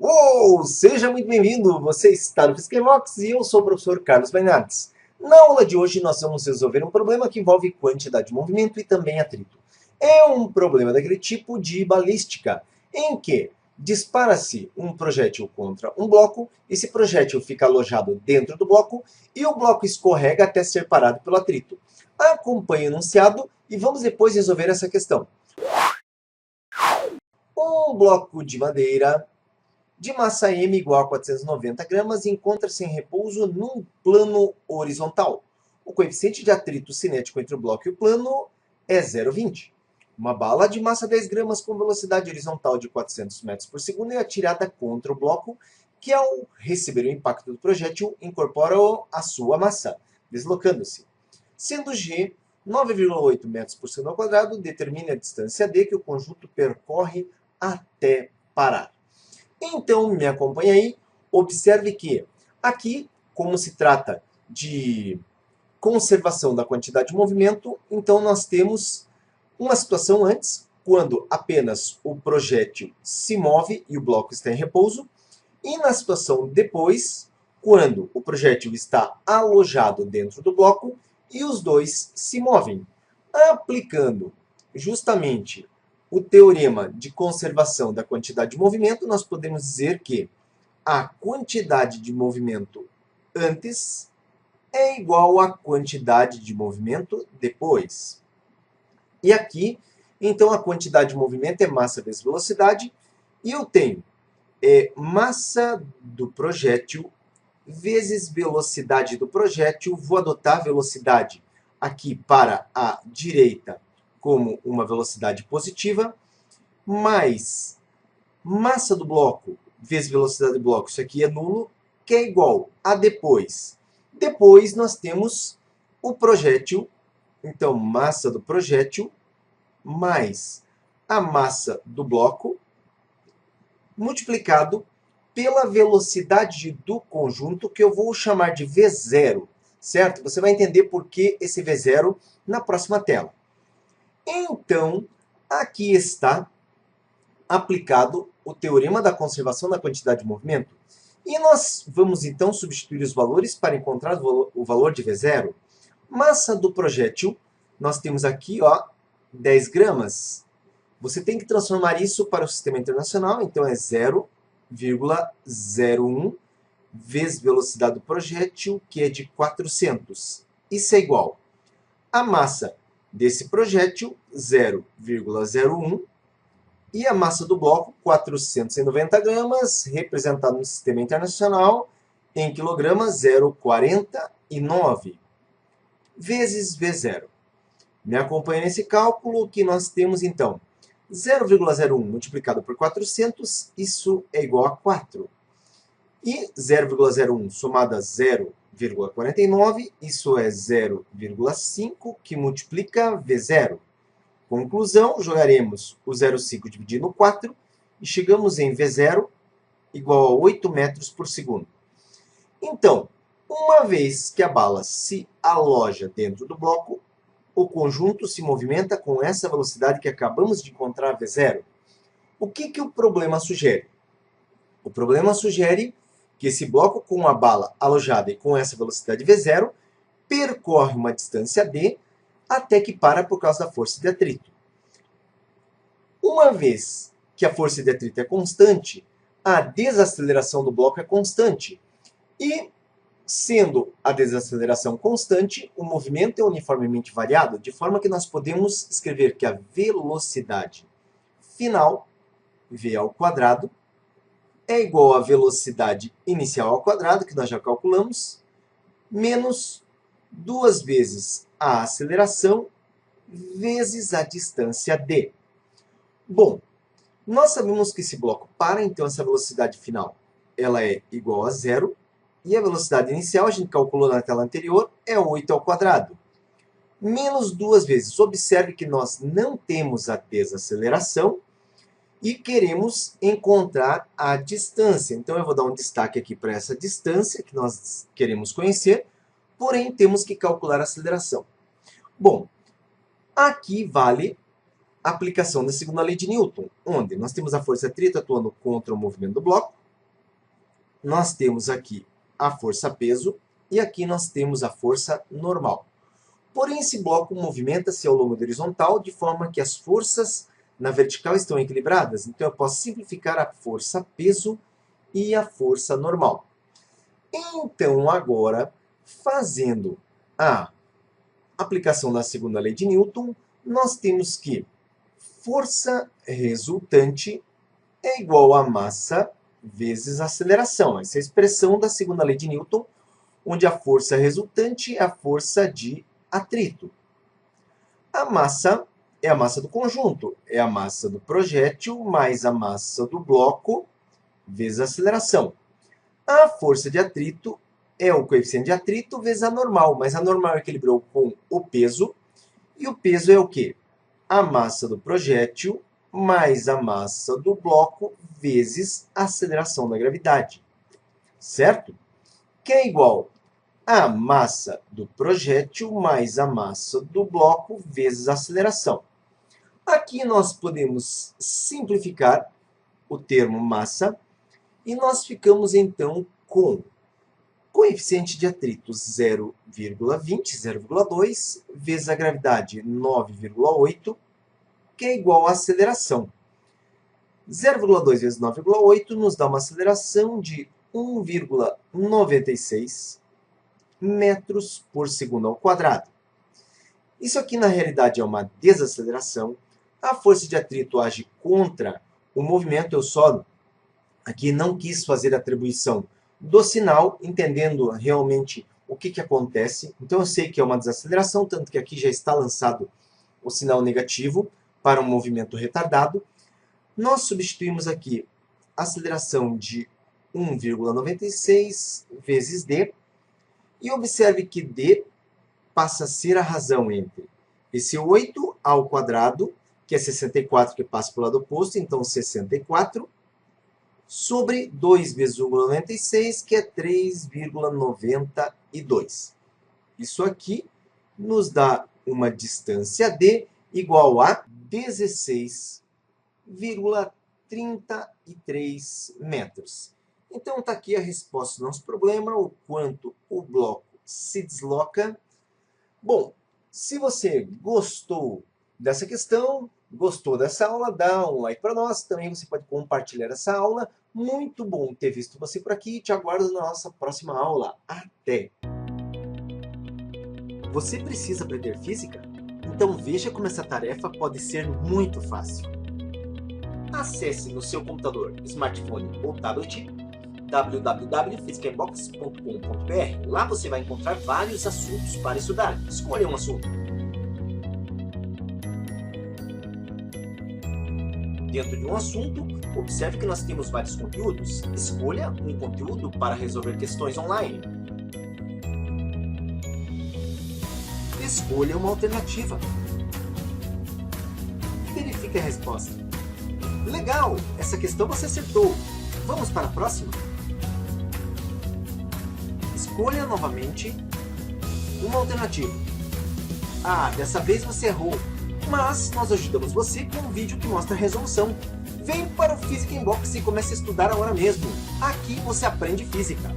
Uou! Seja muito bem-vindo! Você está no Psiquemox e eu sou o professor Carlos Bernardes. Na aula de hoje nós vamos resolver um problema que envolve quantidade de movimento e também atrito. É um problema daquele tipo de balística, em que dispara-se um projétil contra um bloco, esse projétil fica alojado dentro do bloco e o bloco escorrega até ser parado pelo atrito. Acompanhe o enunciado e vamos depois resolver essa questão. Um bloco de madeira de massa m igual a 490 gramas encontra-se em repouso num plano horizontal. O coeficiente de atrito cinético entre o bloco e o plano é 0,20. Uma bala de massa 10 gramas com velocidade horizontal de 400 metros por segundo é atirada contra o bloco, que ao receber o impacto do projétil incorpora a sua massa, deslocando-se. Sendo g 9,8 metros por segundo ao quadrado, determine a distância d que o conjunto percorre até parar. Então, me acompanhe aí, observe que aqui, como se trata de conservação da quantidade de movimento, então nós temos uma situação antes, quando apenas o projétil se move e o bloco está em repouso, e na situação depois, quando o projétil está alojado dentro do bloco e os dois se movem. Aplicando justamente o teorema de conservação da quantidade de movimento, nós podemos dizer que a quantidade de movimento antes é igual à quantidade de movimento depois. E aqui, então, a quantidade de movimento é massa vezes velocidade, e eu tenho massa do projétil vezes velocidade do projétil. Vou adotar a velocidade aqui para a direita como uma velocidade positiva, mais massa do bloco vezes velocidade do bloco, isso aqui é nulo, que é igual a depois. Depois nós temos o projétil, então massa do projétil mais a massa do bloco multiplicado pela velocidade do conjunto, que eu vou chamar de V0, certo? Você vai entender por que esse V0 na próxima tela. Então, aqui está aplicado o teorema da conservação da quantidade de movimento. E nós vamos então substituir os valores para encontrar o valor de V0. Massa do projétil, nós temos aqui 10 gramas. Você tem que transformar isso para o sistema internacional, então é 0,01 vezes velocidade do projétil, que é de 400. Isso é igual a massa desse projétil, 0,01, e a massa do bloco, 490 gramas, representado no sistema internacional em quilogramas, 0,49, vezes V0. Me acompanha nesse cálculo que nós temos, então, 0,01 multiplicado por 400, isso é igual a 4. E 0,01 somado a 0,49, isso é 0,5, que multiplica V0. Conclusão, jogaremos o 0,5 dividido no 4 e chegamos em V0 igual a 8 metros por segundo. Então, uma vez que a bala se aloja dentro do bloco, o conjunto se movimenta com essa velocidade que acabamos de encontrar, V0. O que o problema sugere? O problema sugere que esse bloco com a bala alojada e com essa velocidade V0 percorre uma distância d até que para por causa da força de atrito. Uma vez que a força de atrito é constante, a desaceleração do bloco é constante. E, sendo a desaceleração constante, o movimento é uniformemente variado, de forma que nós podemos escrever que a velocidade final, v ao quadrado, é igual à velocidade inicial ao quadrado, que nós já calculamos, menos 2 vezes a aceleração vezes a distância d. Bom, nós sabemos que esse bloco para, então essa velocidade final ela é igual a zero, e a velocidade inicial, a gente calculou na tela anterior, é 8 ao quadrado. Menos 2 vezes. Observe que nós não temos a desaceleração e queremos encontrar a distância. Então, eu vou dar um destaque aqui para essa distância que nós queremos conhecer, porém, temos que calcular a aceleração. Bom, aqui vale a aplicação da segunda lei de Newton, onde nós temos a força de atrito atuando contra o movimento do bloco, nós temos aqui a força-peso e aqui nós temos a força normal. Porém, esse bloco movimenta-se ao longo da horizontal de forma que as forças na vertical estão equilibradas. Então, eu posso simplificar a força-peso e a força normal. Então, agora, fazendo a aplicação da segunda lei de Newton, nós temos que força resultante é igual a massa vezes aceleração. Essa é a expressão da segunda lei de Newton, onde a força resultante é a força de atrito. A massa é a massa do conjunto, é a massa do projétil mais a massa do bloco vezes a aceleração. A força de atrito é o coeficiente de atrito vezes a normal, mas a normal equilibrou com o peso, e o peso é o quê? A massa do projétil mais a massa do bloco vezes a aceleração da gravidade, certo? Que é igual a massa do projétil mais a massa do bloco vezes a aceleração. Aqui nós podemos simplificar o termo massa e nós ficamos então com coeficiente de atrito 0,20, 0,2, vezes a gravidade 9,8, que é igual à aceleração. 0,2 vezes 9,8 nos dá uma aceleração de 1,96 metros por segundo ao quadrado. Isso aqui na realidade é uma desaceleração. A força de atrito age contra o movimento. Eu só aqui não quis fazer a atribuição do sinal, entendendo realmente o que acontece. Então eu sei que é uma desaceleração, tanto que aqui já está lançado o sinal negativo para um movimento retardado. Nós substituímos aqui a aceleração de 1,96 vezes d, e observe que d passa a ser a razão entre esse 8 ao quadrado, que é 64, que passa para o lado oposto, então 64, sobre 2 vezes 1,96, que é 3,92. Isso aqui nos dá uma distância d igual a 16,33 metros. Então está aqui a resposta do nosso problema, o quanto o bloco se desloca. Bom, se você gostou dessa questão, gostou dessa aula, dá um like para nós. Também você pode compartilhar essa aula. Muito bom ter visto você por aqui. Te aguardo na nossa próxima aula. Até! Você precisa aprender física? Então veja como essa tarefa pode ser muito fácil. Acesse no seu computador, smartphone ou tablet www.physicainbox.com.br. Lá você vai encontrar vários assuntos para estudar. Escolha um assunto. Dentro de um assunto, observe que nós temos vários conteúdos. Escolha um conteúdo para resolver questões online. Escolha uma alternativa. Verifique a resposta. Legal! Essa questão você acertou. Vamos para a próxima? Escolha novamente uma alternativa. Ah, dessa vez você errou. Mas nós ajudamos você com um vídeo que mostra a resolução. Vem para o Physica Inbox e comece a estudar agora mesmo. Aqui você aprende física.